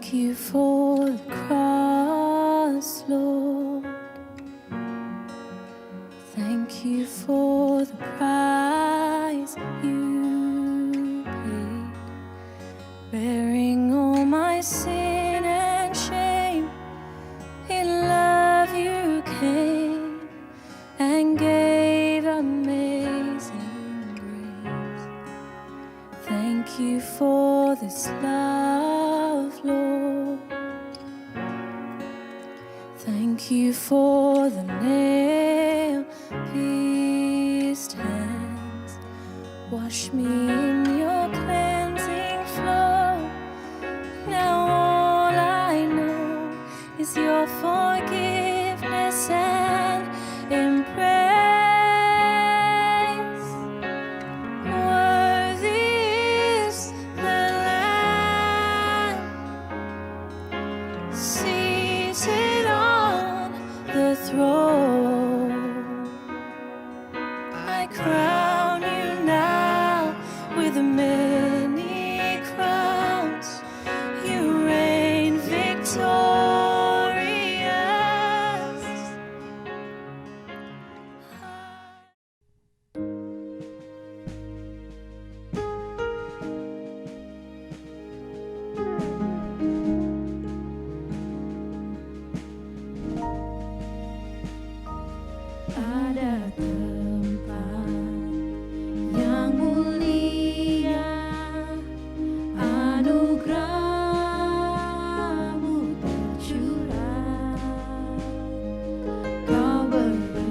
Thank you for the cross, Lord. Thank you for the price you paid, bearing all my sin and shame. In love you came and gave amazing grace. Thank you for this love, Lord. Thank you for the nail-pierced hands. Wash me in your cleansing flow. Now all I know is your forgiveness and embrace. Worthy is the Lamb seated on the throne. I crown you now with many crowns. You reign victorious. Ada tempat yang mulia, anugerah-Mu tercurah. Kau berikan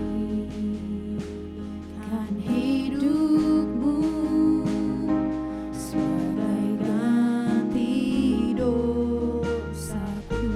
hidup-Mu sebagai ganti dosaku.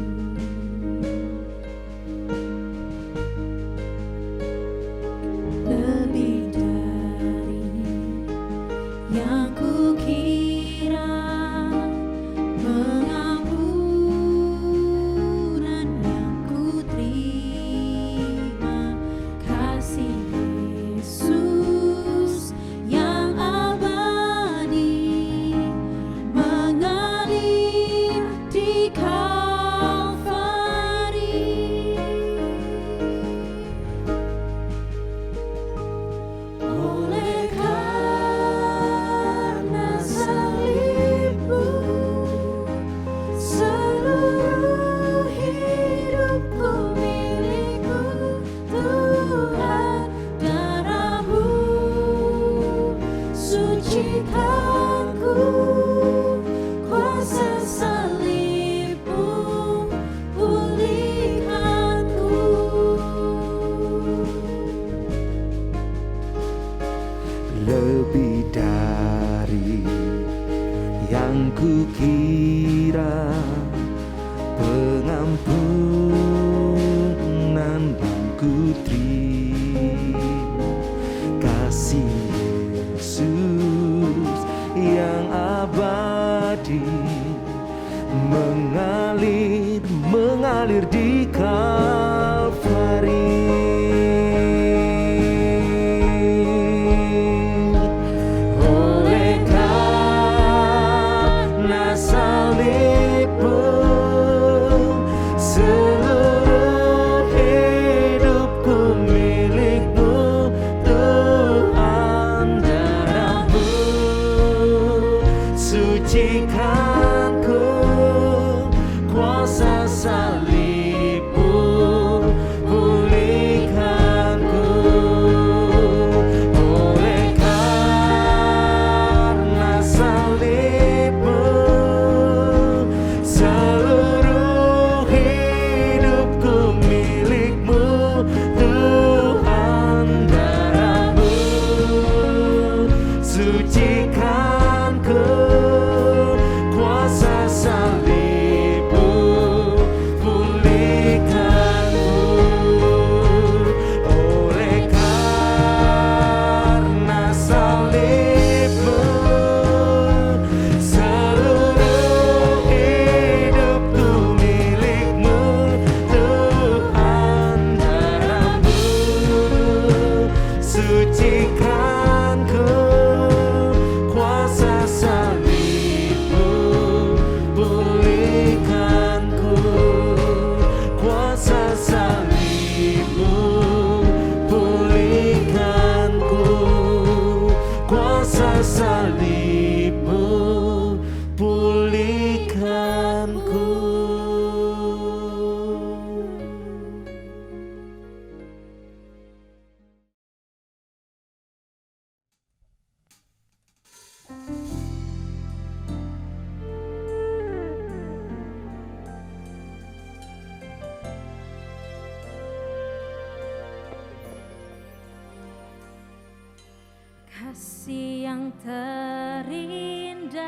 kasih yang terindah,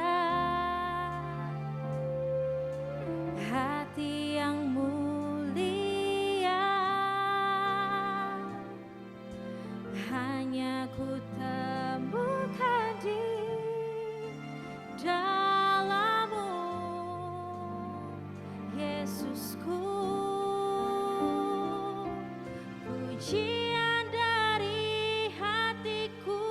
hati yang mulia, hanya ku temukan di dalam-Mu, Yesusku. Pujian dari hatiku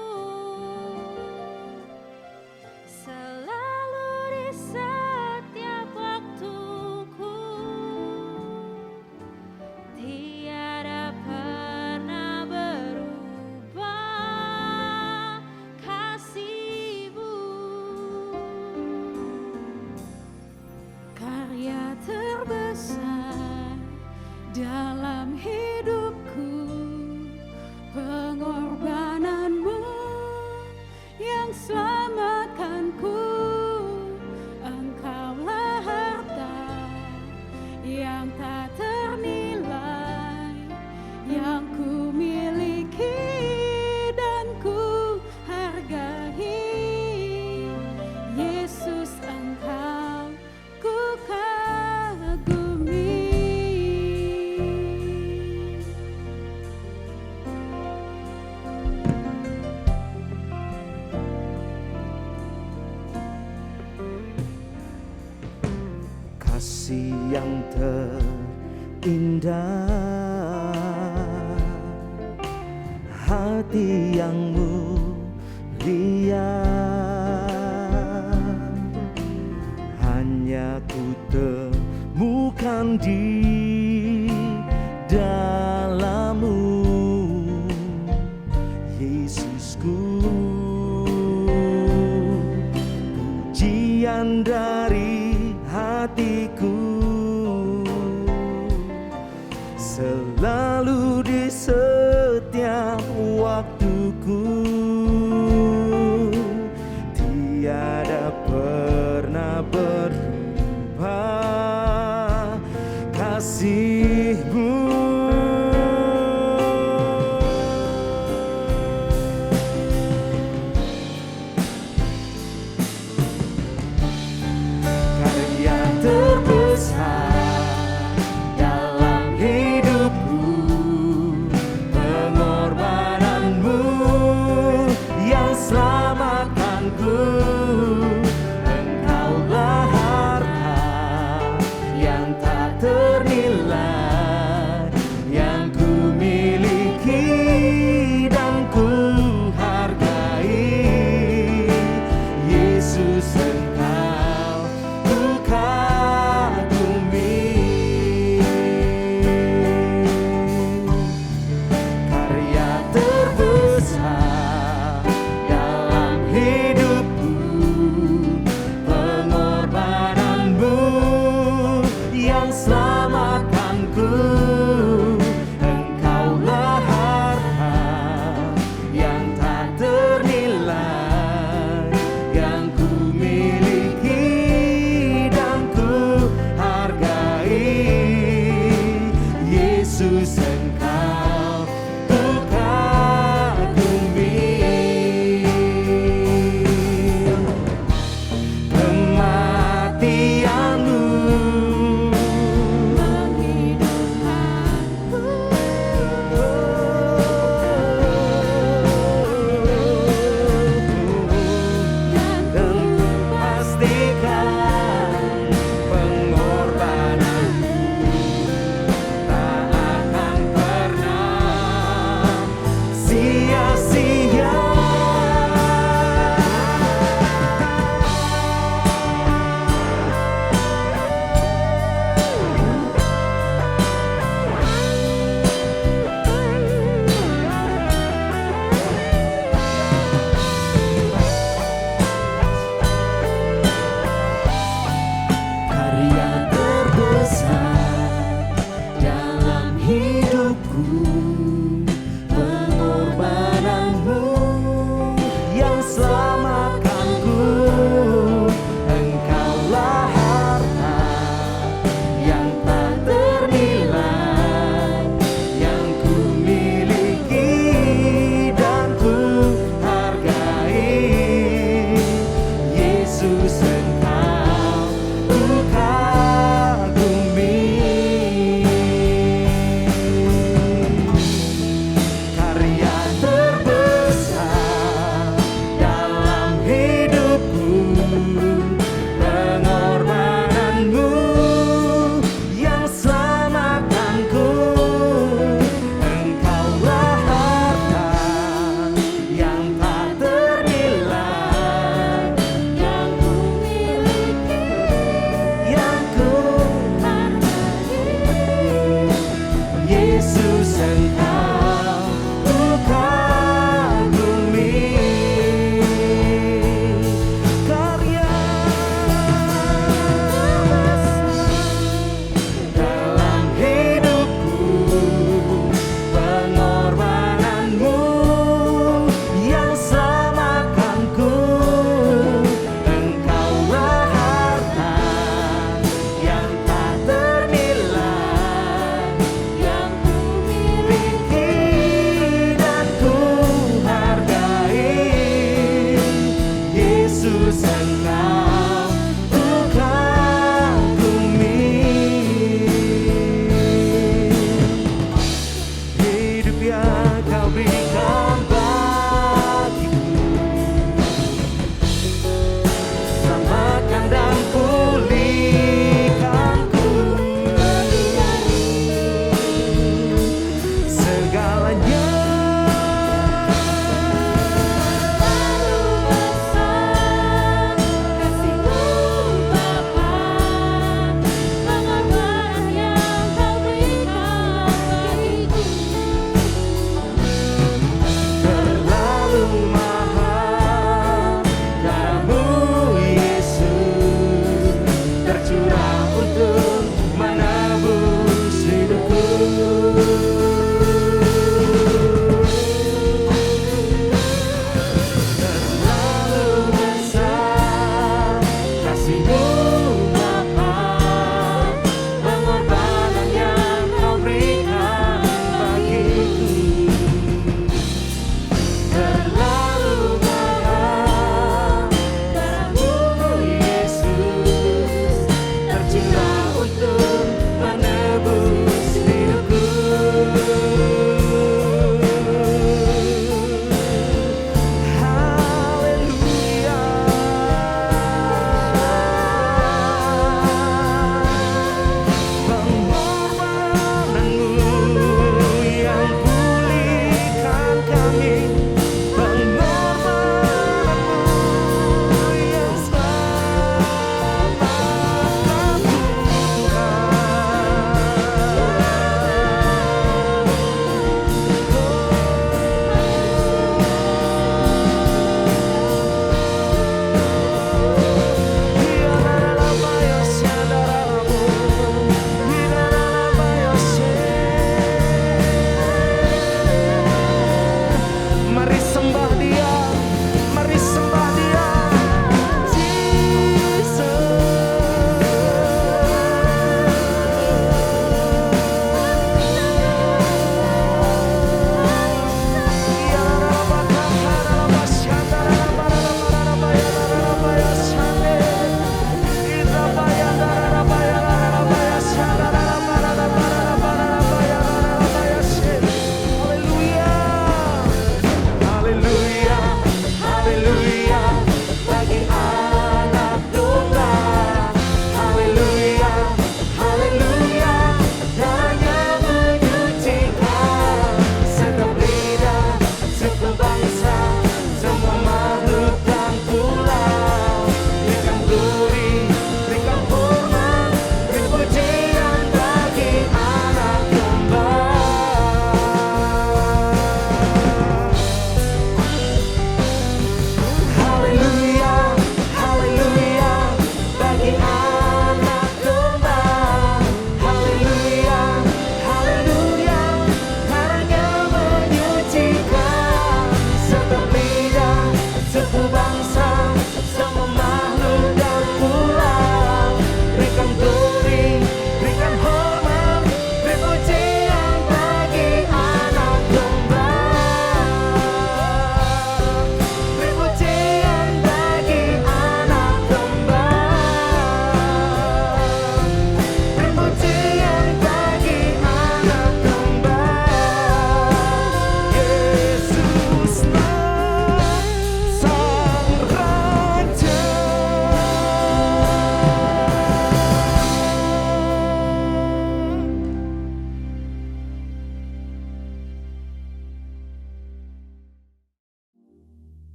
selalu di setiap waktuku, tiada pernah berubah kasih-Mu. Karya terbesar dalam hidupku, pengorbanan-Mu yang selamatkanku. Engkaulah harta yang tak ternilai, yang ku miliki dan ku hargai. Yesus, Engkau ku kagumi. Kasih yang terindah, hati yang mulia, hanya ku temukan di dalam-Mu, Yesusku. Pujian dari hatiku selalu di setiap waktuku, tiada pernah berubah kasih-Mu. Karya terbesar dalam hidupku, pengorbanan-Mu yang selamatkanku. Engkaulah harta yang tak ternilai, yang ku miliki dan ku hargai. Yesus, Engkau ku kagumi. Karya terbesar dalam hidupku, pengorbanan-Mu yang selamatkanku. Engkaulah harta yang tak ternilai, yang ku miliki dan ku hargai. Yesus, Engkau ku kagumi. Kematian-Mu Menghidupkanku, dan ku pastikan pengorbanan-Mu tak akan pernah sia-sia. Karya terbesar dalam hidupku, pengorbanan-Mu yang selamatkanku. Engkaulah harta yang tak ternilai, yang ku miliki dan ku hargai.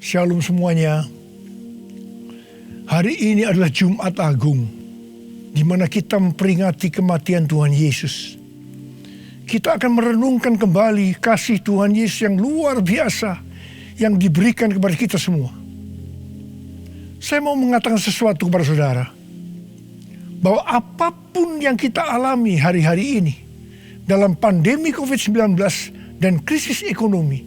Shalom semuanya. Hari ini adalah Jumat Agung, di mana kita memperingati kematian Tuhan Yesus. Kita akan merenungkan kembali kasih Tuhan Yesus yang luar biasa yang diberikan kepada kita semua. Saya mau mengatakan sesuatu kepada saudara, bahwa apapun yang kita alami hari-hari ini, dalam pandemi COVID-19 dan krisis ekonomi,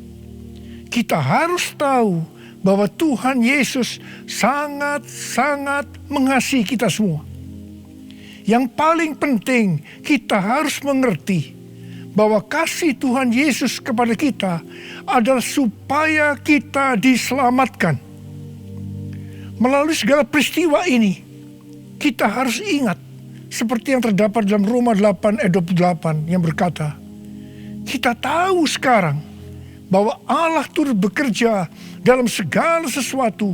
kita harus tahu bahwa Tuhan Yesus sangat-sangat mengasihi kita semua. Yang paling penting, kita harus mengerti bahwa kasih Tuhan Yesus kepada kita adalah supaya kita diselamatkan. Melalui segala peristiwa ini, kita harus ingat seperti yang terdapat dalam Roma 8 ayat 28 yang berkata, kita tahu sekarang bahwa Allah turut bekerja dalam segala sesuatu,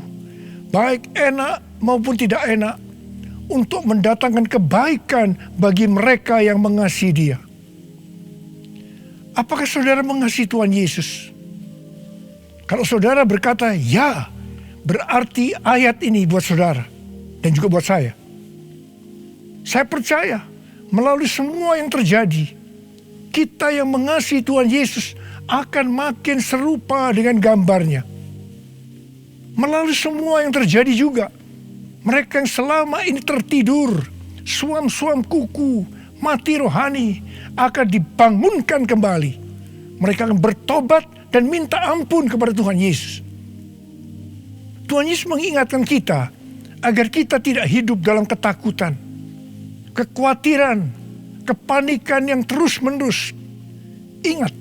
baik enak maupun tidak enak, untuk mendatangkan kebaikan bagi mereka yang mengasihi Dia. Apakah saudara mengasihi Tuhan Yesus? Kalau saudara berkata ya, berarti ayat ini buat saudara dan juga buat saya. Saya percaya melalui semua yang terjadi, kita yang mengasihi Tuhan Yesus akan makin serupa dengan gambarnya. Melalui semua yang terjadi juga, mereka yang selama ini tertidur, suam-suam kuku, mati rohani, akan dibangunkan kembali. Mereka akan bertobat dan minta ampun kepada Tuhan Yesus. Tuhan Yesus mengingatkan kita agar kita tidak hidup dalam ketakutan, kekhawatiran, kepanikan yang terus-menerus. Ingat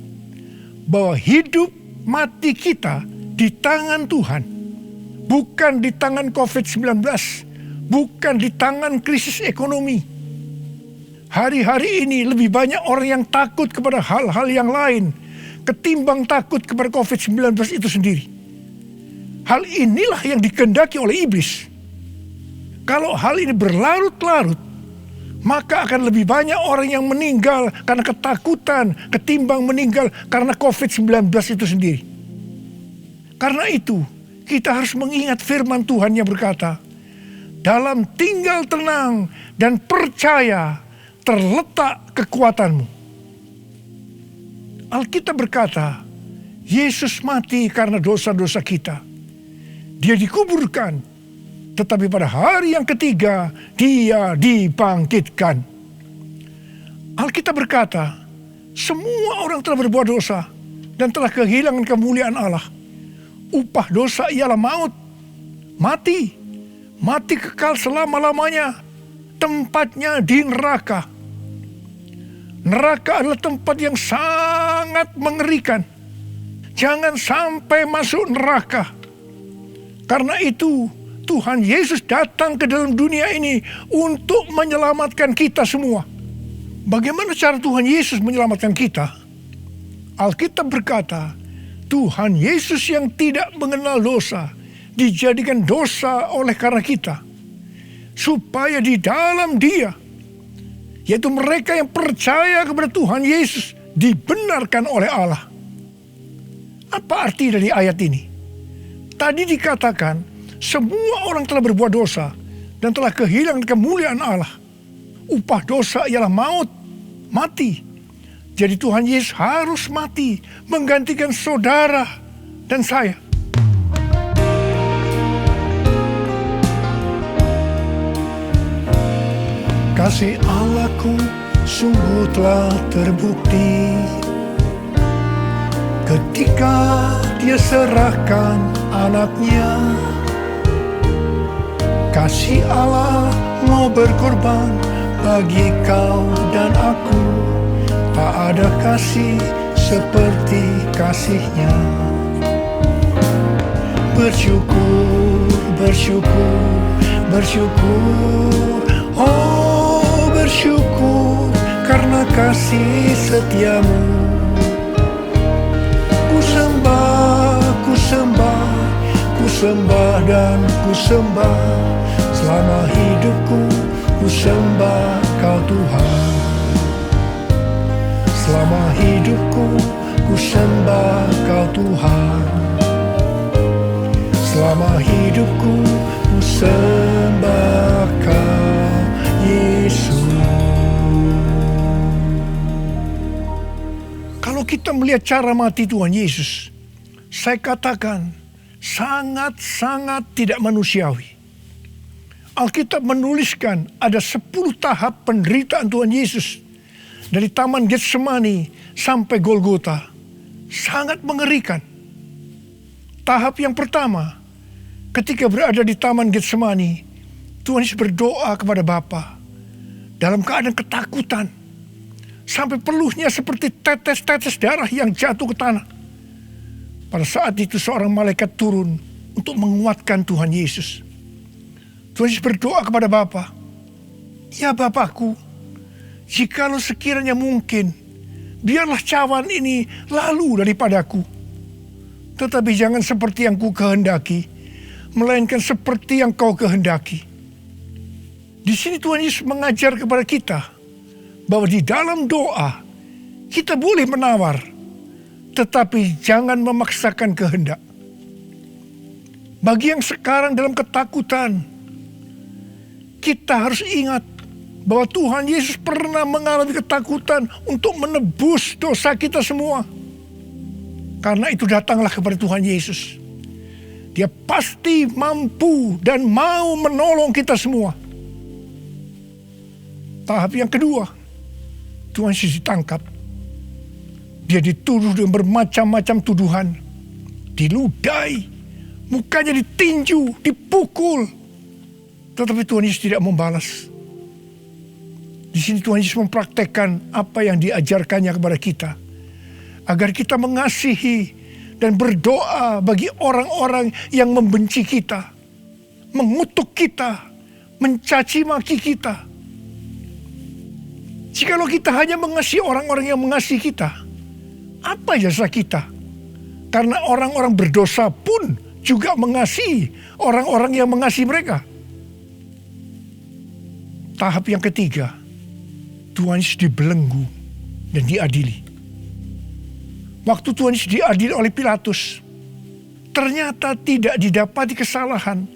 bahwa hidup mati kita di tangan Tuhan, bukan di tangan COVID-19, bukan di tangan krisis ekonomi. Hari-hari ini lebih banyak orang yang takut kepada hal-hal yang lain ketimbang takut kepada COVID-19 itu sendiri. Hal inilah yang dikehendaki oleh iblis. Kalau hal ini berlarut-larut, maka akan lebih banyak orang yang meninggal karena ketakutan ketimbang meninggal karena COVID-19 itu sendiri. Karena itu, kita harus mengingat firman Tuhan yang berkata, dalam tinggal tenang dan percaya terletak kekuatanmu. Alkitab berkata, Yesus mati karena dosa-dosa kita. Dia dikuburkan, tetapi pada hari yang ketiga, Dia dibangkitkan. Alkitab berkata, semua orang telah berbuat dosa dan telah kehilangan kemuliaan Allah. Upah dosa ialah maut, mati kekal selama-lamanya, tempatnya di neraka. Neraka adalah tempat yang sangat mengerikan. Jangan sampai masuk neraka. Karena itu, Tuhan Yesus datang ke dalam dunia ini untuk menyelamatkan kita semua. Bagaimana cara Tuhan Yesus menyelamatkan kita? Alkitab berkata, Tuhan Yesus yang tidak mengenal dosa dijadikan dosa oleh karena kita, supaya di dalam Dia, yaitu mereka yang percaya kepada Tuhan Yesus, dibenarkan oleh Allah. Apa arti dari ayat ini? Tadi dikatakan, semua orang telah berbuat dosa dan telah kehilangan kemuliaan Allah. Upah dosa ialah maut, mati. Jadi Tuhan Yesus harus mati, menggantikan saudara dan saya. Kasih Allahku sungguh telah terbukti ketika Dia serahkan anaknya. Kasih Allah mau berkorban bagi kau dan aku. Tak ada kasih seperti kasih-Nya. Bersyukur, bersyukur, bersyukur. Oh, bersyukur karena kasih setiamu. Ku sembah, ku sembah, ku sembah dan ku sembah. Selama hidupku ku sembah kau Tuhan. Selama hidupku ku sembah kau Tuhan. hidupku, ku sembah Kau, Yesus. Kalau kita melihat cara mati Tuhan Yesus, saya katakan sangat-sangat tidak manusiawi. Alkitab menuliskan ada 10 tahap penderitaan Tuhan Yesus. Dari Taman Getsemani sampai Golgota. Sangat mengerikan. Tahap yang pertama, ketika berada di Taman Getsemani, Tuhan Yesus berdoa kepada Bapa dalam keadaan ketakutan. Sampai peluhnya seperti tetes-tetes darah yang jatuh ke tanah. Pada saat itu seorang malaikat turun untuk menguatkan Tuhan Yesus. Tuhan Yesus berdoa kepada Bapa, "Ya Bapakku, jikalau sekiranya mungkin, biarlah cawan ini lalu daripadaku. Tetapi jangan seperti yang ku kehendaki, melainkan seperti yang Kau kehendaki." Di sini Tuhan Yesus mengajar kepada kita bahwa di dalam doa kita boleh menawar, tetapi jangan memaksakan kehendak. Bagi yang sekarang dalam ketakutan, kita harus ingat bahwa Tuhan Yesus pernah mengalami ketakutan untuk menebus dosa kita semua. Karena itu datanglah kepada Tuhan Yesus. Dia pasti mampu dan mau menolong kita semua. Tahap yang kedua, Tuhan Yesus ditangkap. Dia dituduh dengan bermacam-macam tuduhan. Diludahi, mukanya ditinju, dipukul. Tetapi Tuhan Yesus tidak membalas. Di sini Tuhan Yesus mempraktekkan apa yang diajarkannya kepada kita. Agar kita mengasihi dan berdoa bagi orang-orang yang membenci kita. Mengutuk kita, mencaci maki kita. Jikalau kita hanya mengasihi orang-orang yang mengasihi kita, apa jasa kita? Karena orang-orang berdosa pun juga mengasihi orang-orang yang mengasihi mereka. Tahap yang ketiga, Tuhan Yesus dibelenggu dan diadili. Waktu Tuhan Yesus diadili oleh Pilatus, ternyata tidak didapati kesalahan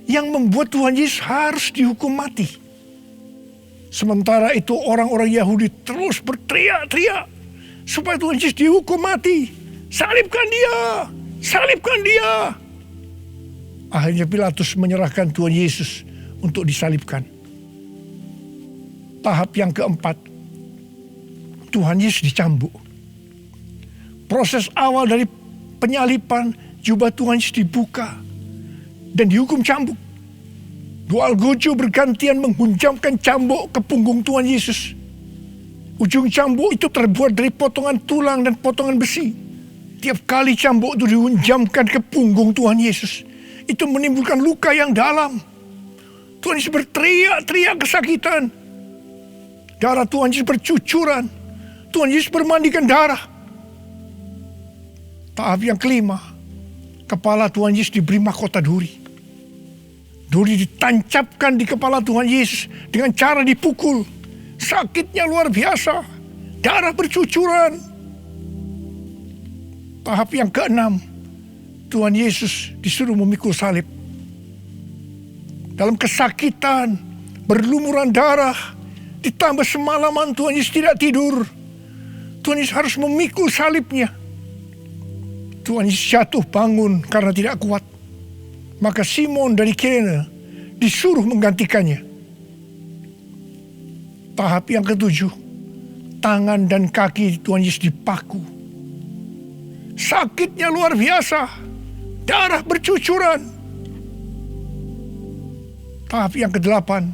yang membuat Tuhan Yesus harus dihukum mati. Sementara itu orang-orang Yahudi terus berteriak-teriak supaya Tuhan Yesus dihukum mati. Salibkan dia! Salibkan dia! Akhirnya Pilatus menyerahkan Tuhan Yesus untuk disalibkan. Tahap yang keempat, Tuhan Yesus dicambuk. Proses awal dari penyaliban, jubah Tuhan Yesus dibuka dan dihukum cambuk. Dua algojo bergantian menghunjamkan cambuk ke punggung Tuhan Yesus. Ujung cambuk itu terbuat dari potongan tulang dan potongan besi. Tiap kali cambuk itu dihunjamkan ke punggung Tuhan Yesus, itu menimbulkan luka yang dalam. Tuhan Yesus berteriak-teriak kesakitan. Darah Tuhan Yesus bercucuran. Tuhan Yesus bermandikan darah. Tahap yang kelima, kepala Tuhan Yesus diberi mahkota duri. Duri ditancapkan di kepala Tuhan Yesus dengan cara dipukul. Sakitnya luar biasa. Darah bercucuran. Tahap yang keenam, Tuhan Yesus disuruh memikul salib. Dalam kesakitan, berlumuran darah, ditambah semalaman Tuhan Yesus tidak tidur. Tuhan Yesus harus memikul salibnya. Tuhan Yesus jatuh bangun karena tidak kuat. Maka Simon dari Kirene disuruh menggantikannya. Tahap yang ketujuh, tangan dan kaki Tuhan Yesus dipaku. Sakitnya luar biasa, darah bercucuran. Tahap yang kedelapan,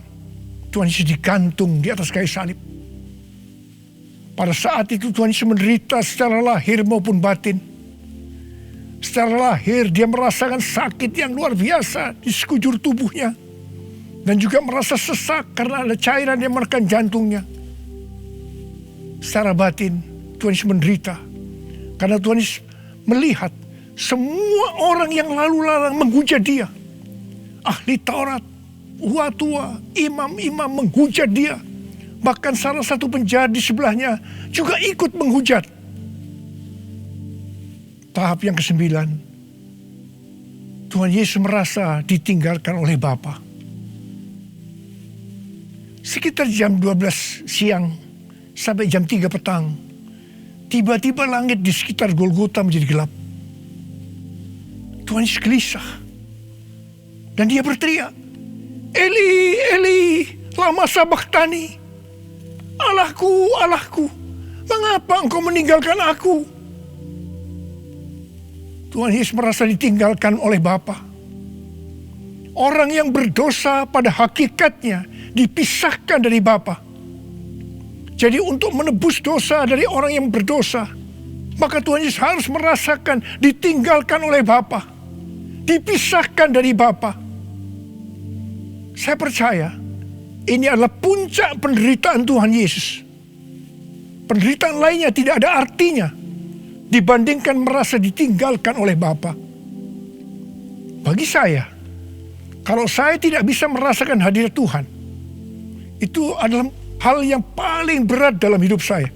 Tuhan Yesus digantung di atas kayu salib. Pada saat itu Tuhan Yesus menderita secara lahir maupun batin. Secara lahir dia merasakan sakit yang luar biasa di sekujur tubuhnya. Dan juga merasa sesak karena ada cairan yang menekan jantungnya. Secara batin Tuhan Yesus menderita. Karena Tuhan Yesus melihat semua orang yang lalu lalang menghujat dia. Ahli Taurat, tua-tua, imam-imam menghujat dia. Bahkan salah satu penjahat di sebelahnya juga ikut menghujat. Tahap yang ke-9, Tuhan Yesus merasa ditinggalkan oleh Bapa. Sekitar jam 12 siang sampai jam 3 petang, tiba-tiba langit di sekitar Golgota menjadi gelap. Tuhan Yesus gelisah. Dan dia berteriak, Eli, Eli, lama sabachthani. Allahku, Allahku, mengapa engkau meninggalkan aku? Tuhan Yesus merasa ditinggalkan oleh Bapa. Orang yang berdosa pada hakikatnya dipisahkan dari Bapa. Jadi untuk menebus dosa dari orang yang berdosa, maka Tuhan Yesus harus merasakan ditinggalkan oleh Bapa, dipisahkan dari Bapa. Saya percaya ini adalah puncak penderitaan Tuhan Yesus. Penderitaan lainnya tidak ada artinya dibandingkan merasa ditinggalkan oleh Bapa. Bagi saya, kalau saya tidak bisa merasakan hadirat Tuhan, itu adalah hal yang paling berat dalam hidup saya.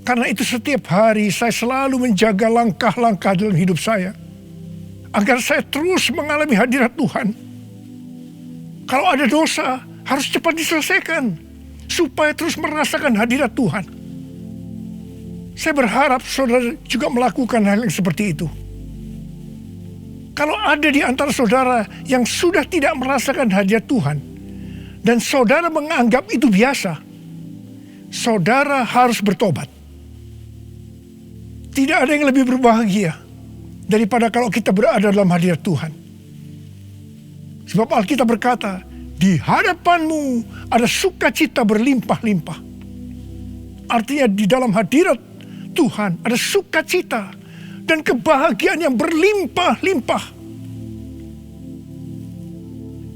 Karena itu setiap hari saya selalu menjaga langkah-langkah dalam hidup saya, agar saya terus mengalami hadirat Tuhan. Kalau ada dosa, harus cepat diselesaikan, supaya terus merasakan hadirat Tuhan. Saya berharap saudara juga melakukan hal yang seperti itu. Kalau ada di antara saudara yang sudah tidak merasakan hadirat Tuhan, dan saudara menganggap itu biasa, saudara harus bertobat. Tidak ada yang lebih berbahagia daripada kalau kita berada dalam hadirat Tuhan. Sebab Alkitab berkata, di hadapanmu ada sukacita berlimpah-limpah. Artinya di dalam hadirat Tuhan ada sukacita dan kebahagiaan yang berlimpah-limpah.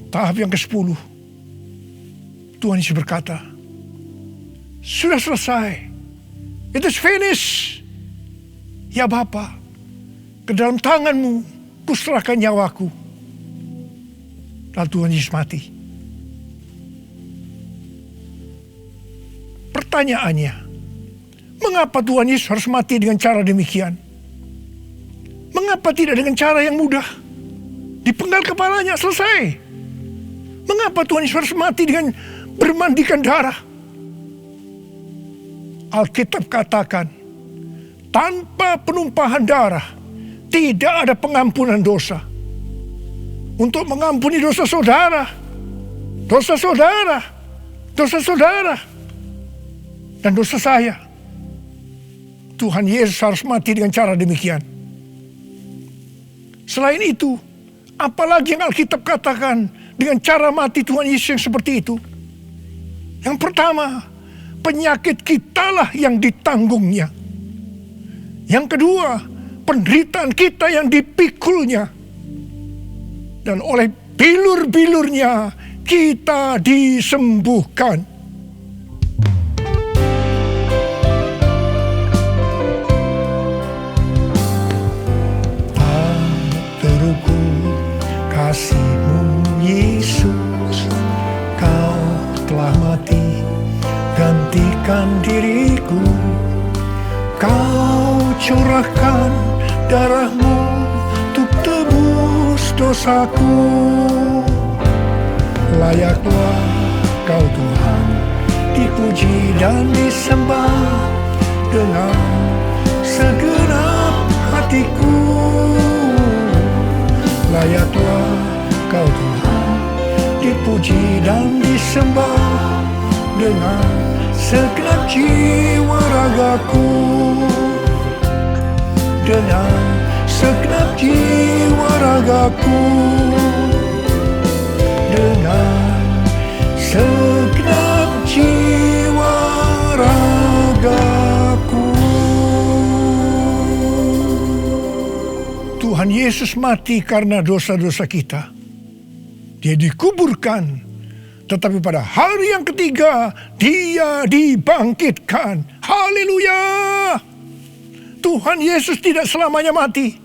Tahap yang ke-10. Tuhan Yesus berkata, sudah selesai. It is finished. Ya Bapa, ke dalam tanganmu kuserahkan nyawaku. Lalu Tuhan Yesus mati. Pertanyaannya, mengapa Tuhan Yesus harus mati dengan cara demikian? Mengapa tidak dengan cara yang mudah? Dipenggal kepalanya, selesai. Mengapa Tuhan Yesus harus mati dengan bermandikan darah? Alkitab katakan, tanpa penumpahan darah tidak ada pengampunan dosa. Untuk mengampuni dosa saudara, dosa saudara, dosa saudara, dan dosa saya, Tuhan Yesus harus mati dengan cara demikian. Selain itu, apalagi yang Alkitab katakan dengan cara mati Tuhan Yesus yang seperti itu? Yang pertama, penyakit kitalah yang ditanggungnya. Yang kedua, penderitaan kita yang dipikulnya. Dan oleh bilur-bilurnya kita disembuhkan. Terukur kasih-Mu Yesus, Kau telah mati gantikan diriku. Kau curahkan darah-Mu untuk tebus dosaku. Layaklah Kau Tuhan dipuji dan disembah dengan segenap hatiku. Layaklah Kau Tuhan dipuji dan disembah dengan segenap jiwa ragaku. Dengan segenap jiwa ragaku. Dengan segenap jiwa ragaku. Tuhan Yesus mati karena dosa-dosa kita. Dia dikuburkan, tetapi pada hari yang ketiga Dia dibangkitkan. Haleluya! Tuhan Yesus tidak selamanya mati,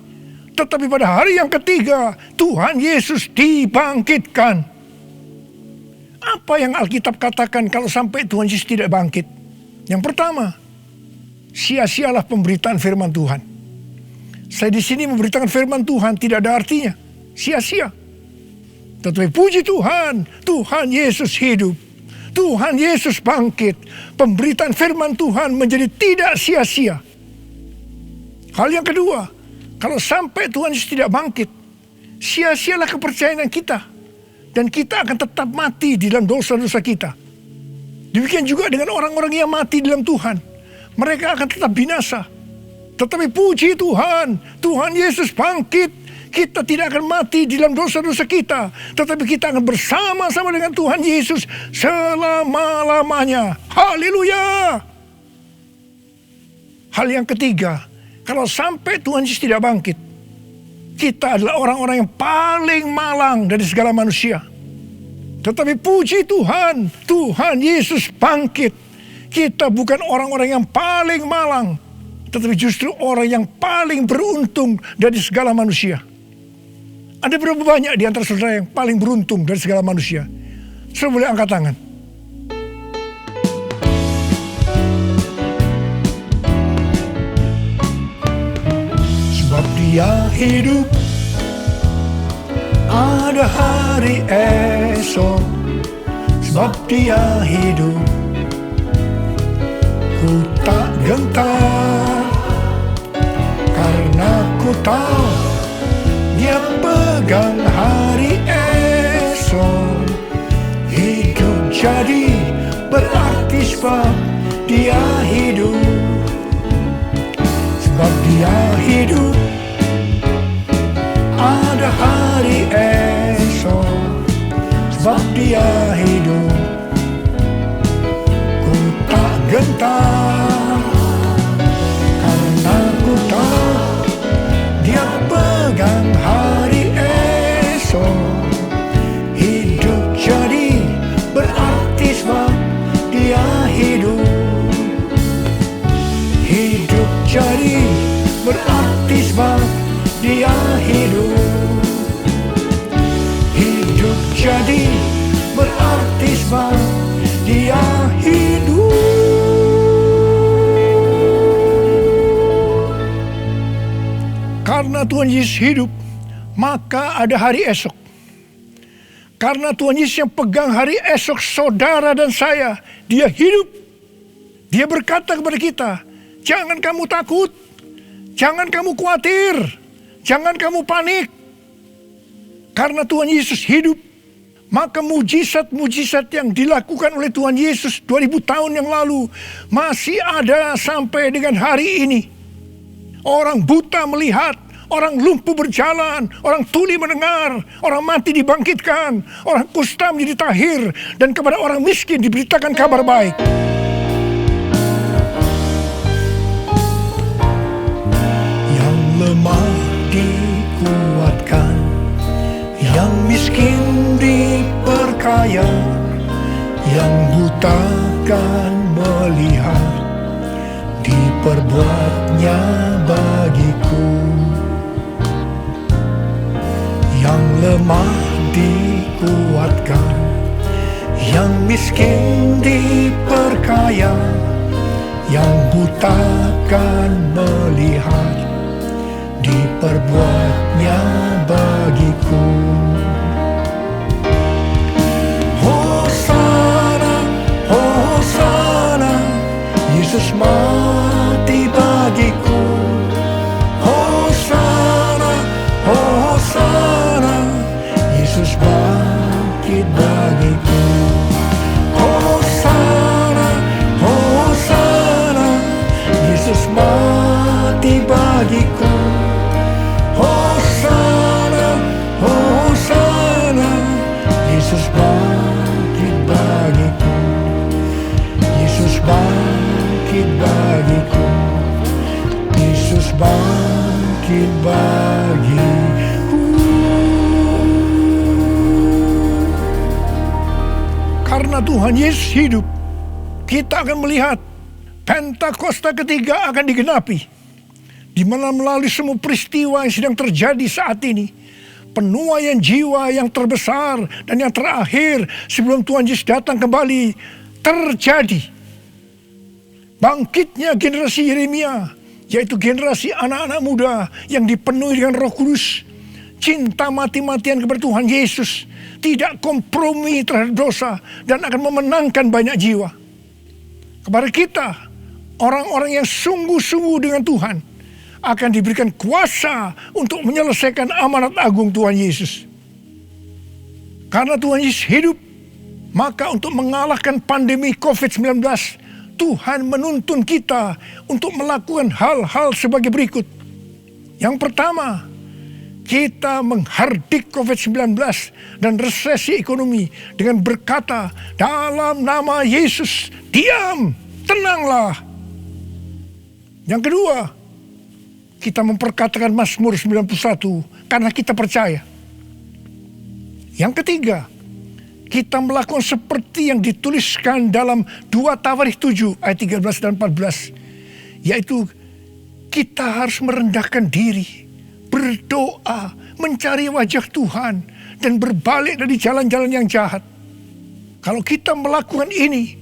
tetapi pada hari yang ketiga Tuhan Yesus dibangkitkan. Apa yang Alkitab katakan kalau sampai Tuhan Yesus tidak bangkit? Yang pertama, sia-sialah pemberitaan firman Tuhan. Saya di sini memberitakan firman Tuhan tidak ada artinya, sia-sia. Tetapi puji Tuhan, Tuhan Yesus hidup. Tuhan Yesus bangkit. Pemberitaan firman Tuhan menjadi tidak sia-sia. Hal yang kedua, kalau sampai Tuhan Yesus tidak bangkit, sia-sialah kepercayaan kita. Dan kita akan tetap mati di dalam dosa-dosa kita. Demikian juga dengan orang-orang yang mati dalam Tuhan. Mereka akan tetap binasa. Tetapi puji Tuhan, Tuhan Yesus bangkit. Kita tidak akan mati di dalam dosa-dosa kita. Tetapi kita akan bersama-sama dengan Tuhan Yesus selama-lamanya. Haleluya! Hal yang ketiga, kalau sampai Tuhan Yesus tidak bangkit, kita adalah orang-orang yang paling malang dari segala manusia. Tetapi puji Tuhan, Tuhan Yesus bangkit. Kita bukan orang-orang yang paling malang, tetapi justru orang yang paling beruntung dari segala manusia. Ada berapa banyak di antara saudara yang paling beruntung dari segala manusia? Saudara boleh angkat tangan. Sebab Dia hidup, ada hari esok. Sebab Dia hidup, ku tak gentar, karena ku tahu Dia pegang hari esok. Hidup jadi berarti sebab Dia hidup. Sebab Dia hidup, ada hari esok. Sebab Dia hidup, ku tak gentar, karena ku tahu Dia pegang hari esok. Hidup jadi berarti sebab Dia hidup. Hidup jadi berarti sebab Dia hidup. Hidup jadi berarti sebab Dia hidup. Karena Tuhan Yesus hidup, maka ada hari esok. Karena Tuhan Yesus yang pegang hari esok saudara dan saya, Dia hidup. Dia berkata kepada kita, jangan kamu takut, jangan kamu khawatir, jangan kamu panik. Karena Tuhan Yesus hidup, maka mujizat-mujizat yang dilakukan oleh Tuhan Yesus 2000 tahun yang lalu masih ada sampai dengan hari ini. Orang buta melihat, orang lumpuh berjalan, orang tuli mendengar, orang mati dibangkitkan, orang kusta menjadi tahir, dan kepada orang miskin diberitakan kabar baik. Yang lemah dikuatkan, yang miskin diperkaya, yang buta kan melihat, diperbuatnya bagiku. Yang lemah dikuatkan, yang miskin diperkaya, yang buta kan melihat, diperbuatnya bagiku. Hosana, Hosana, Yesus mati bagiku. Hosana, Hosana, Yesus bangkit bagiku. Hosana, Hosana, Yesus mati bagiku. Hosana, Hosana, Yesus bangkit bagiku. Yesus bangkit bagiku. Yesus bangkit bagiku. Karena Tuhan Yesus hidup, kita akan melihat Pentakosta ketiga akan digenapi, di mana melalui semua peristiwa yang sedang terjadi saat ini, penuaian jiwa yang terbesar dan yang terakhir sebelum Tuhan Yesus datang kembali terjadi. Bangkitnya generasi Yeremia yaitu generasi anak-anak muda yang dipenuhi dengan Roh Kudus, cinta mati-matian kepada Tuhan Yesus, tidak kompromi terhadap dosa, dan akan memenangkan banyak jiwa. Kepada kita, orang-orang yang sungguh-sungguh dengan Tuhan, akan diberikan kuasa untuk menyelesaikan amanat agung Tuhan Yesus. Karena Tuhan Yesus hidup, maka untuk mengalahkan pandemi COVID-19, Tuhan menuntun kita untuk melakukan hal-hal sebagai berikut. Yang pertama, kita menghardik COVID-19 dan resesi ekonomi dengan berkata, dalam nama Yesus, diam, tenanglah. Yang kedua, kita memperkatakan Mazmur 91 karena kita percaya. Yang ketiga, kita melakukan seperti yang dituliskan dalam 2 Tawarikh 7 ayat 13 dan 14. Yaitu kita harus merendahkan diri, berdoa, mencari wajah Tuhan, dan berbalik dari jalan-jalan yang jahat. Kalau kita melakukan ini,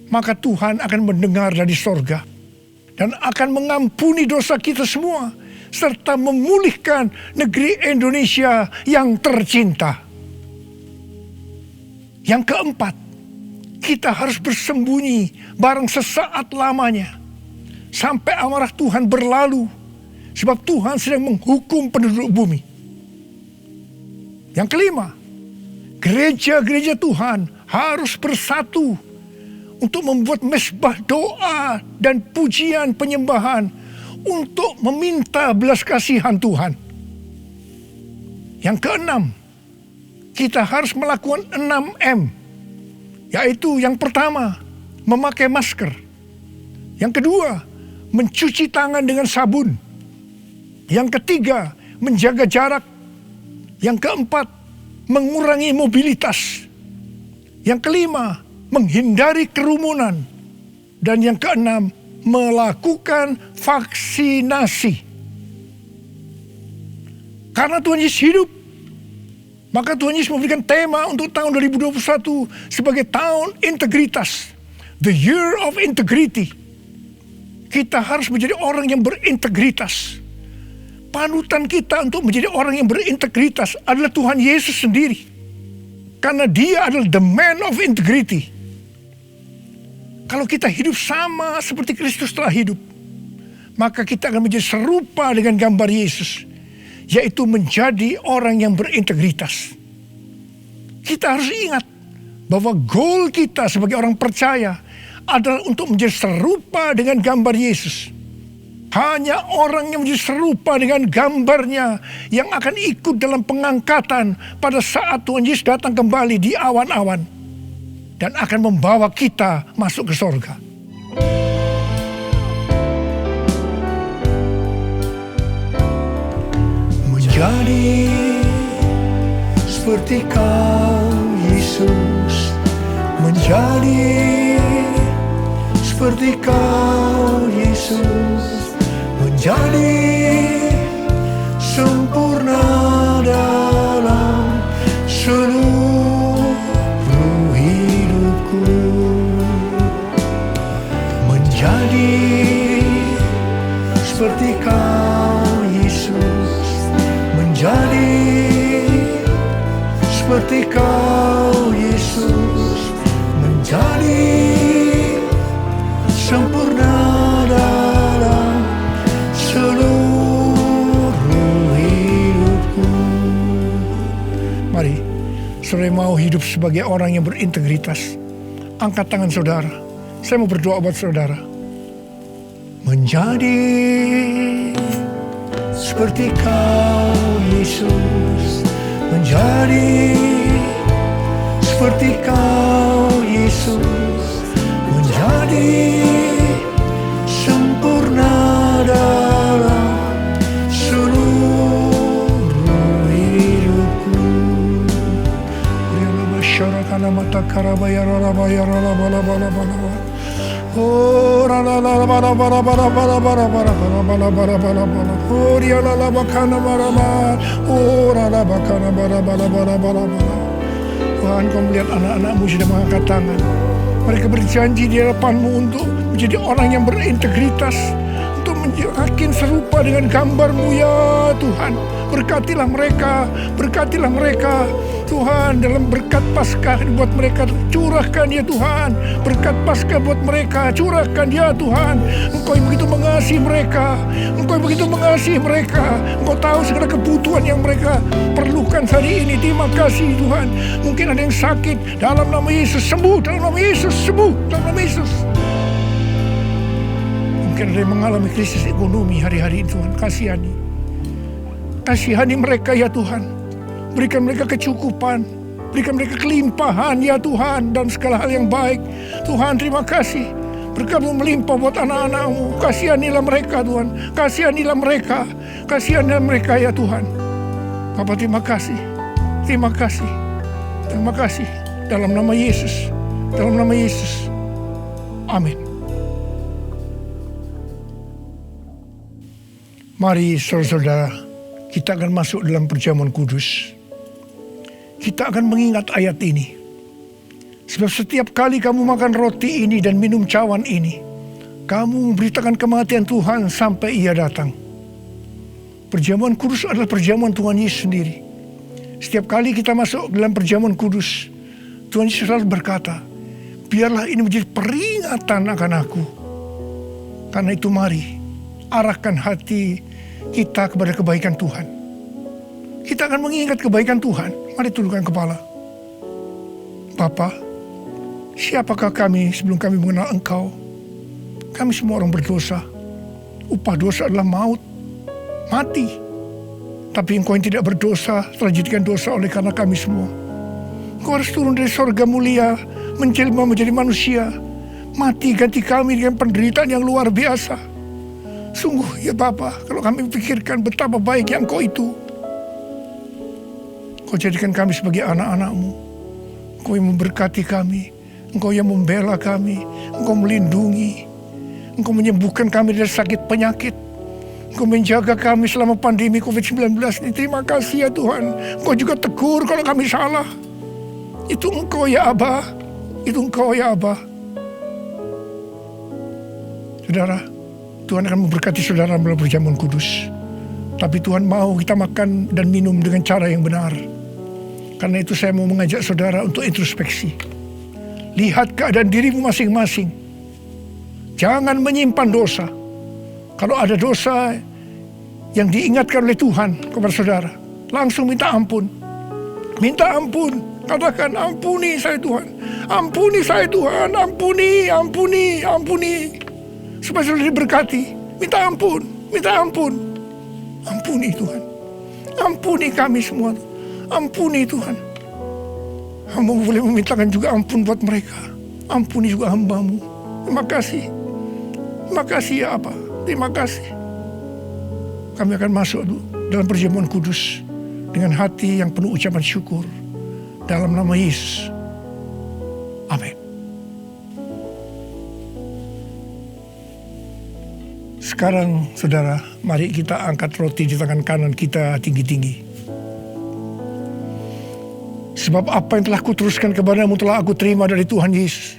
maka Tuhan akan mendengar dari sorga dan akan mengampuni dosa kita semua, serta memulihkan negeri Indonesia yang tercinta. Yang keempat, kita harus bersembunyi barang sesaat lamanya sampai amarah Tuhan berlalu, sebab Tuhan sedang menghukum penduduk bumi. Yang kelima, gereja-gereja Tuhan harus bersatu untuk membuat mezbah doa dan pujian penyembahan untuk meminta belas kasihan Tuhan. Yang keenam, kita harus melakukan 6M, yaitu yang pertama, memakai masker. Yang kedua, mencuci tangan dengan sabun. Yang ketiga, menjaga jarak. Yang keempat, mengurangi mobilitas. Yang kelima, menghindari kerumunan. Dan yang keenam, melakukan vaksinasi. Karena Tuhan Yesus hidup, maka Tuhan Yesus memberikan tema untuk tahun 2021 sebagai tahun integritas. The year of integrity. Kita harus menjadi orang yang berintegritas. Panutan kita untuk menjadi orang yang berintegritas adalah Tuhan Yesus sendiri. Karena dia adalah the man of integrity. Kalau kita hidup sama seperti Kristus telah hidup, maka kita akan menjadi serupa dengan gambar Yesus, yaitu menjadi orang yang berintegritas. Kita harus ingat bahwa goal kita sebagai orang percaya adalah untuk menjadi serupa dengan gambar Yesus. Hanya orang yang menjadi serupa dengan gambarnya yang akan ikut dalam pengangkatan pada saat Tuhan Yesus datang kembali di awan-awan dan akan membawa kita masuk ke sorga. Menjadi seperti Kau Yesus, menjadi seperti Kau Yesus, menjadi sempurna dalam seluruh hidupku, menjadi seperti Kau Yesus, menjadi seperti Kau Yesus, menjadi sempurna dalam seluruh hidupku. Mari, saudara mau hidup sebagai orang yang berintegritas, angkat tangan saudara. Saya mau berdoa buat saudara. Menjadi seperti Kau Yesus, menjadi seperti Kau Yesus, menjadi sempurna dalam seluruh hidupku. Syarakana mata karabaya rarabaya rarabalabalabalabala. Oh rarabalabalabalabalabalabalabalabalabala. Oh rialalabakanabarabala. Oh rarabakanabarabalabalabala. Tuhan, Kau melihat anak-anak-Mu sudah mengangkat tangan. Mereka berjanji di hadapan-Mu untuk menjadi orang yang berintegritas, untuk makin serupa dengan gambar-Mu ya Tuhan. Berkatilah mereka Tuhan, dalam berkat Paskah buat mereka curahkan ya Tuhan. Berkat Paskah buat mereka curahkan ya Tuhan. Engkau yang begitu mengasihi mereka, Engkau tahu segala kebutuhan yang mereka perlukan hari ini. Terima kasih Tuhan. Mungkin ada yang sakit, dalam nama Yesus sembuh, dalam nama Yesus sembuh, dalam nama Yesus. Mungkin ada yang mengalami krisis ekonomi hari-hari ini Tuhan. Kasihani mereka ya Tuhan. Berikan mereka kecukupan, berikan mereka kelimpahan ya Tuhan, dan segala hal yang baik. Tuhan terima kasih. Berkat-Mu melimpah buat anak-anak-Mu. Kasihanilah mereka Tuhan. Kasihanilah mereka ya Tuhan. Bapa terima kasih. Dalam nama Yesus. Amin. Mari saudara-saudara, kita akan masuk dalam perjamuan kudus. Kita akan mengingat ayat ini. Sebab setiap kali kamu makan roti ini dan minum cawan ini, kamu memberitakan kematian Tuhan sampai Ia datang. Perjamuan kudus adalah perjamuan Tuhan Yesus sendiri. Setiap kali kita masuk dalam perjamuan kudus, Tuhan Yesus selalu berkata, biarlah ini menjadi peringatan akan aku. Karena itu mari, arahkan hati kita kepada kebaikan Tuhan. Kita akan mengingat kebaikan Tuhan. Mari tundukkan kepala. Bapa, siapakah kami sebelum kami mengenal Engkau? Kami semua orang berdosa. Upah dosa adalah maut, mati. Tapi Engkau yang tidak berdosa telah dijadikan dosa oleh karena kami semua. Engkau harus turun dari sorga mulia, menjelma menjadi manusia, mati ganti kami dengan penderitaan yang luar biasa. Sungguh ya Bapa, kalau kami pikirkan betapa baiknya Engkau itu. Engkau jadikan kami sebagai anak-anak-Mu. Engkau yang memberkati kami, Engkau yang membela kami, Engkau melindungi, Engkau menyembuhkan kami dari sakit penyakit, Engkau menjaga kami selama pandemi COVID-19 ini. Terima kasih ya Tuhan. Engkau juga tegur kalau kami salah. Itu Engkau ya Abah, Saudara, Tuhan akan memberkati saudara melalui perjamuan kudus. Tapi Tuhan mau kita makan dan minum dengan cara yang benar. Karena itu saya mau mengajak saudara untuk introspeksi. Lihat keadaan dirimu masing-masing. Jangan menyimpan dosa. Kalau ada dosa yang diingatkan oleh Tuhan kepada saudara, langsung minta ampun. Minta ampun. Katakan, ampuni saya Tuhan. Ampuni saya Tuhan. Ampuni. Supaya saudara diberkati. Minta ampun. Ampuni Tuhan. Ampuni kami semua. Ampuni Tuhan. Hamba boleh memintakan juga ampun buat mereka. Ampuni juga hamba-Mu. Terima kasih. Terima kasih ya Abah. Terima kasih. Kami akan masuk dalam perjamuan kudus dengan hati yang penuh ucapan syukur. Dalam nama Yesus. Amin. Sekarang saudara, mari kita angkat roti di tangan kanan kita tinggi-tinggi. Sebab apa yang telah kuteruskan kepadamu telah aku terima dari Tuhan Yesus.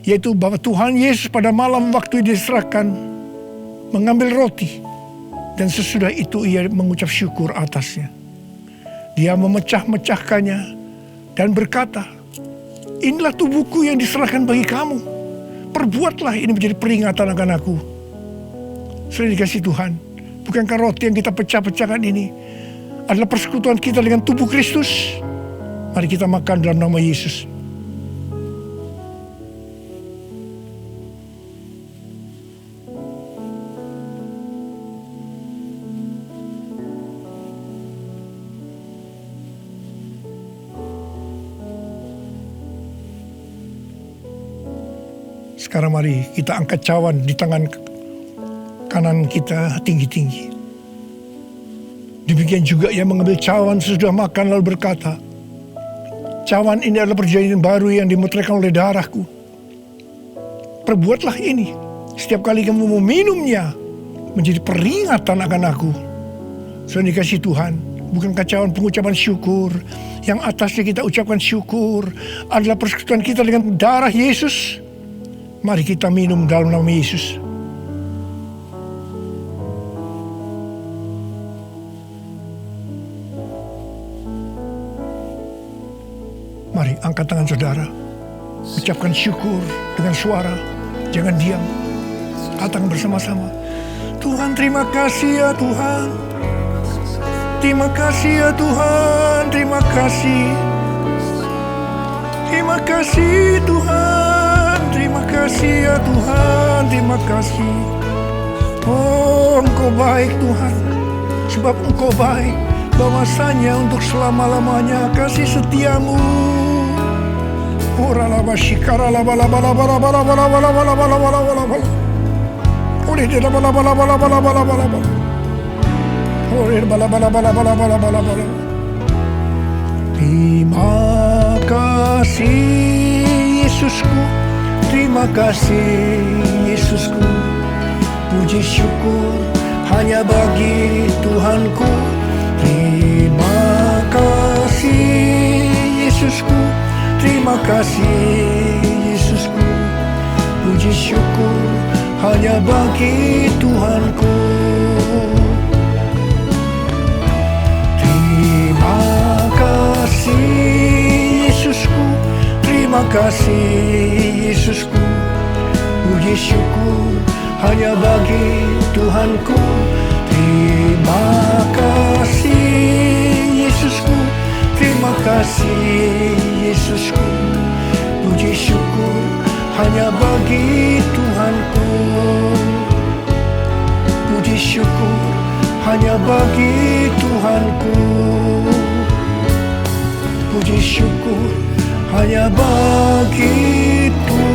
Yaitu bahwa Tuhan Yesus pada malam waktu diserahkan mengambil roti. Dan sesudah itu ia mengucap syukur atasnya. Dia memecah-mecahkannya dan berkata, inilah tubuhku yang diserahkan bagi kamu. Perbuatlah ini menjadi peringatan akan aku. Sudah dikasih Tuhan, bukankah roti yang kita pecah-pecahkan ini adalah persekutuan kita dengan tubuh Kristus? Mari kita makan dalam nama Yesus. Sekarang mari kita angkat cawan di tangan kanan kita tinggi-tinggi. Demikian juga ia mengambil cawan sesudah makan lalu berkata, cawan ini adalah perjanjian baru yang dimeteraikan oleh darahku. Perbuatlah ini setiap kali kamu meminumnya menjadi peringatan akan aku. Sudah dikasih Tuhan, bukankah cawan pengucapan syukur yang atasnya kita ucapkan syukur adalah persekutuan kita dengan darah Yesus? Mari kita minum dalam nama Yesus. Mari angkat tangan saudara. Ucapkan syukur dengan suara. Jangan diam. Katakan bersama-sama. Tuhan, terima kasih ya Tuhan. Terima kasih ya Tuhan. Terima kasih. Terima kasih Tuhan. Terima kasih ya Tuhan. Terima kasih. Oh, Engkau baik Tuhan. Sebab Engkau baik. Bahwasanya untuk selama-lamanya kasih setiamu. Ora laba shikara laba laba laba laba laba laba laba laba laba laba laba. Ore de laba laba laba laba laba laba laba. Ore laba laba laba laba laba laba laba. Terima kasih Yesusku. Terima kasih Yesusku. Puji syukur hanya bagi Tuhanku. Terima kasih Yesusku. Terima kasih Yesusku. Puji syukur hanya bagi Tuhanku. Terima kasih Yesusku. Terima kasih Yesusku. Puji syukur hanya bagi Tuhanku. Terima kasih Yesusku. Terima kasih Yesusku. Puji syukur hanya bagi Tuhanku. Puji syukur hanya bagi Tuhanku. Puji syukur hanya bagi Tuhanku.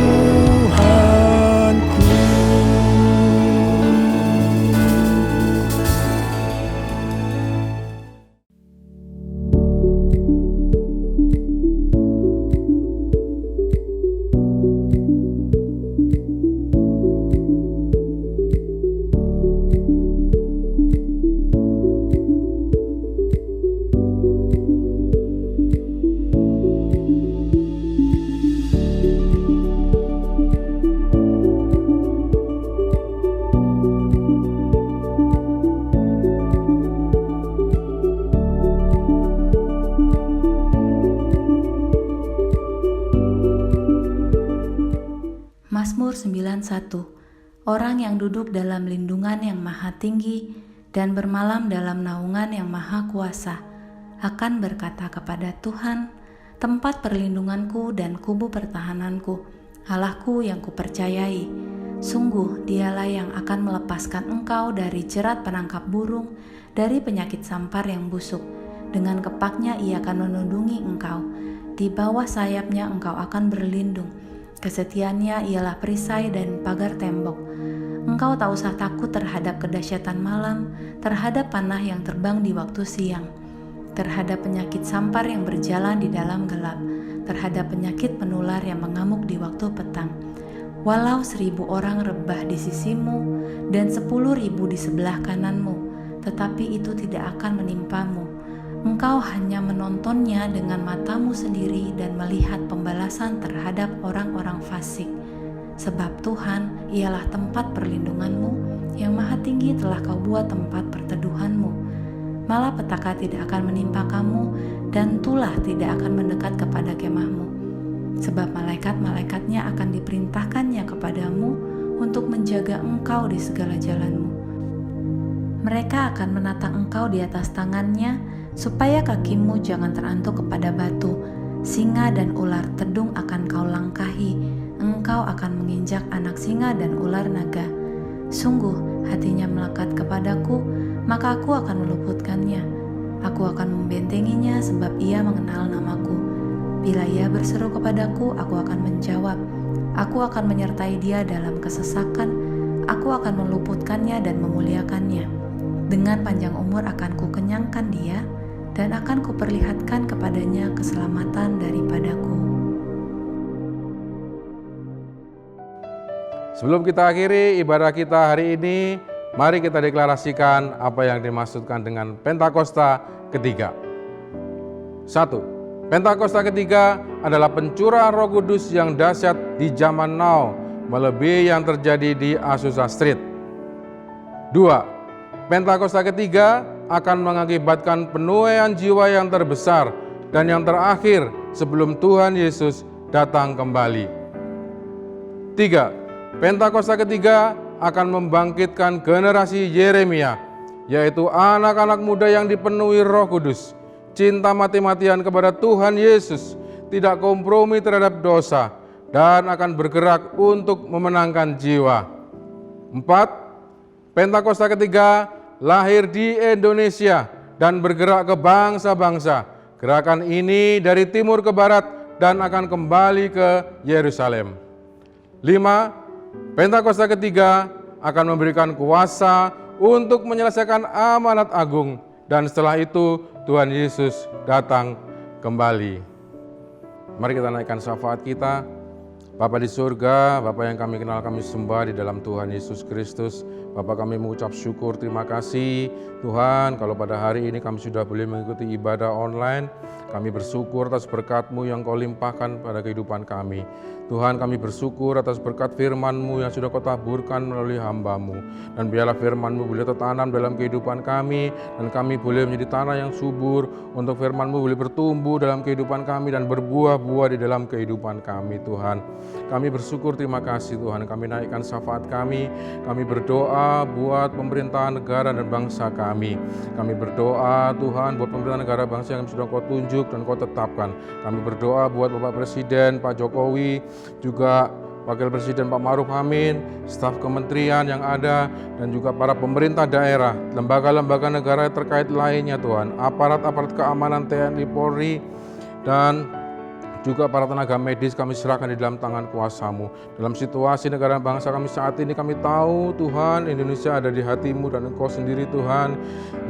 Mazmur 91. Orang yang duduk dalam lindungan yang maha tinggi dan bermalam dalam naungan yang maha kuasa akan berkata kepada Tuhan, tempat perlindunganku dan kubu pertahananku, Allahku yang kupercayai. Sungguh dialah yang akan melepaskan engkau dari jerat penangkap burung, dari penyakit sampar yang busuk. Dengan kepaknya ia akan menundungi engkau, di bawah sayapnya engkau akan berlindung. Kesetiaannya ialah perisai dan pagar tembok. Engkau tak usah takut terhadap kedahsyatan malam, terhadap panah yang terbang di waktu siang, terhadap penyakit sampar yang berjalan di dalam gelap, terhadap penyakit penular yang mengamuk di waktu petang. Walau 1.000 orang rebah di sisimu dan 10.000 di sebelah kananmu, tetapi itu tidak akan menimpamu. Engkau hanya menontonnya dengan matamu sendiri dan melihat pembalasan terhadap orang-orang fasik. Sebab Tuhan ialah tempat perlindunganmu, yang maha tinggi telah kau buat tempat perteduhanmu. Malapetaka tidak akan menimpa kamu, dan tulah tidak akan mendekat kepada kemahmu. Sebab malaikat-malaikatnya akan diperintahkannya kepadamu untuk menjaga engkau di segala jalanmu. Mereka akan menatang engkau di atas tangannya, supaya kakimu jangan terantuk kepada batu. Singa dan ular tedung akan kau langkahi, engkau akan menginjak anak singa dan ular naga. Sungguh hatinya melekat kepadaku, maka aku akan meluputkannya. Aku akan membentenginya sebab ia mengenal namaku. Bila ia berseru kepadaku, aku akan menjawab. Aku akan menyertai dia dalam kesesakan, aku akan meluputkannya dan memuliakannya. Dengan panjang umur akan kukenyangkan dia, dan akan kuperlihatkan kepadanya keselamatan daripadaku. Sebelum kita akhiri ibadah kita hari ini, mari kita deklarasikan apa yang dimaksudkan dengan Pentakosta ketiga. 1. Pentakosta ketiga adalah pencurahan Roh Kudus yang dahsyat di zaman now, melebihi yang terjadi di Azusa Street. 2. Pentakosta ketiga akan mengakibatkan penuaian jiwa yang terbesar dan yang terakhir sebelum Tuhan Yesus datang kembali. 3. Pentakosta ketiga akan membangkitkan generasi Yeremia, yaitu anak-anak muda yang dipenuhi Roh Kudus, cinta mati-matian kepada Tuhan Yesus, tidak kompromi terhadap dosa, dan akan bergerak untuk memenangkan jiwa. 4. Pentakosta ketiga lahir di Indonesia dan bergerak ke bangsa-bangsa. Gerakan ini dari timur ke barat dan akan kembali ke Yerusalem. 5. Pentakosta ketiga akan memberikan kuasa untuk menyelesaikan amanat agung, dan setelah itu Tuhan Yesus datang kembali. Mari kita naikkan syafaat kita. Bapa di surga, Bapa yang kami kenal, kami sembah di dalam Tuhan Yesus Kristus. Bapa, kami mengucap syukur, terima kasih Tuhan, kalau pada hari ini kami sudah boleh mengikuti ibadah online. Kami bersyukur atas berkat-Mu yang Kau limpahkan pada kehidupan kami. Tuhan, kami bersyukur atas berkat firman-Mu yang sudah Kau taburkan melalui hamba-Mu. Dan biarlah firman-Mu boleh tertanam dalam kehidupan kami, dan kami boleh menjadi tanah yang subur untuk firman-Mu boleh bertumbuh dalam kehidupan kami dan berbuah-buah di dalam kehidupan kami, Tuhan. Kami bersyukur, terima kasih Tuhan. Kami naikkan syafaat kami berdoa buat pemerintahan negara dan bangsa kami. Kami berdoa Tuhan buat pemerintahan negara bangsa yang sudah Kau tunjuk dan Kau tetapkan. Kami berdoa buat Bapak Presiden, Pak Jokowi, juga Wakil Presiden Pak Ma'ruf Amin, staf kementerian yang ada, dan juga para pemerintah daerah, lembaga-lembaga negara terkait lainnya Tuhan, aparat-aparat keamanan TNI, Polri, dan juga para tenaga medis kami serahkan di dalam tangan kuasa-Mu. Dalam situasi negara bangsa kami saat ini, kami tahu Tuhan, Indonesia ada di hati-Mu dan Engkau sendiri Tuhan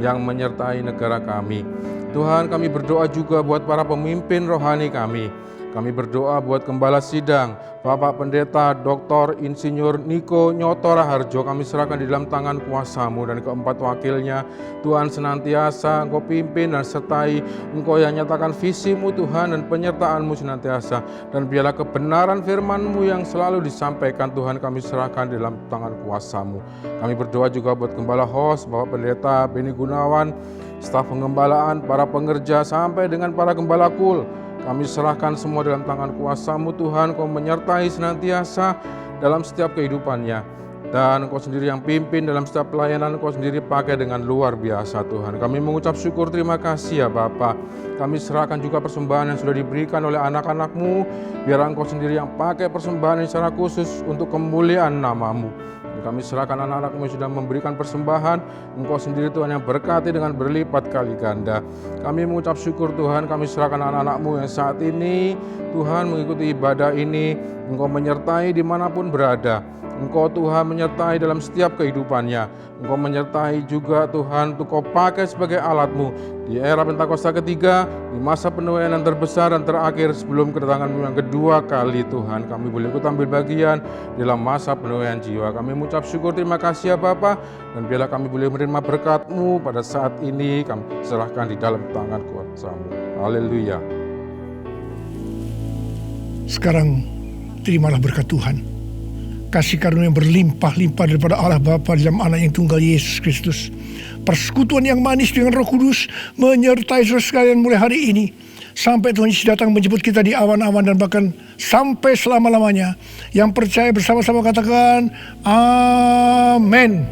yang menyertai negara kami. Tuhan, kami berdoa juga buat para pemimpin rohani kami. Kami berdoa buat Gembala Sidang, Bapak Pendeta Dr. Insinyur Niko Nyoto Raharjo, kami serahkan di dalam tangan kuasa-Mu, dan keempat wakilnya. Tuhan, senantiasa Engkau pimpin dan sertai, Engkau yang nyatakan visi-Mu Tuhan dan penyertaan-Mu senantiasa. Dan biarlah kebenaran firman-Mu yang selalu disampaikan Tuhan kami serahkan di dalam tangan kuasa-Mu. Kami berdoa juga buat Gembala Host, Bapak Pendeta Beni Gunawan, staf pengembalaan, para pengerja, sampai dengan para gembala kul. Kami serahkan semua dalam tangan kuasa-Mu Tuhan. Kau menyertai senantiasa dalam setiap kehidupannya. Dan Engkau sendiri yang pimpin dalam setiap pelayanan, Engkau sendiri pakai dengan luar biasa Tuhan. Kami mengucap syukur, terima kasih ya Bapa. Kami serahkan juga persembahan yang sudah diberikan oleh anak-anak-Mu. Biar Engkau sendiri yang pakai persembahan ini secara khusus untuk kemuliaan nama-Mu. Kami serahkan anak-anak-Mu yang sudah memberikan persembahan, Engkau sendiri Tuhan yang berkati dengan berlipat kali ganda. Kami mengucap syukur Tuhan, kami serahkan anak-anak-Mu yang saat ini Tuhan mengikuti ibadah ini. Engkau menyertai dimanapun berada. Engkau Tuhan menyertai dalam setiap kehidupannya. Engkau menyertai juga Tuhan untuk Kau pakai sebagai alat-Mu di era Pentakosta ketiga, di masa penuaian yang terbesar dan terakhir sebelum kedatangan-Mu yang kedua kali Tuhan. Kami boleh ikut ambil bagian dalam masa penuaian jiwa. Kami mengucap syukur, terima kasih ya Bapa. Dan biarlah kami boleh menerima berkat-Mu pada saat ini, kami serahkan di dalam tangan kuasa-Mu. Haleluya. Sekarang terimalah berkat Tuhan. Kasih karunia yang berlimpah-limpah daripada Allah Bapa dalam Anak yang tunggal Yesus Kristus. Persekutuan yang manis dengan Roh Kudus menyertai saudara sekalian mulai hari ini. Sampai Tuhan Yesus datang menjemput kita di awan-awan dan bahkan sampai selama-lamanya. Yang percaya bersama-sama katakan, Amin.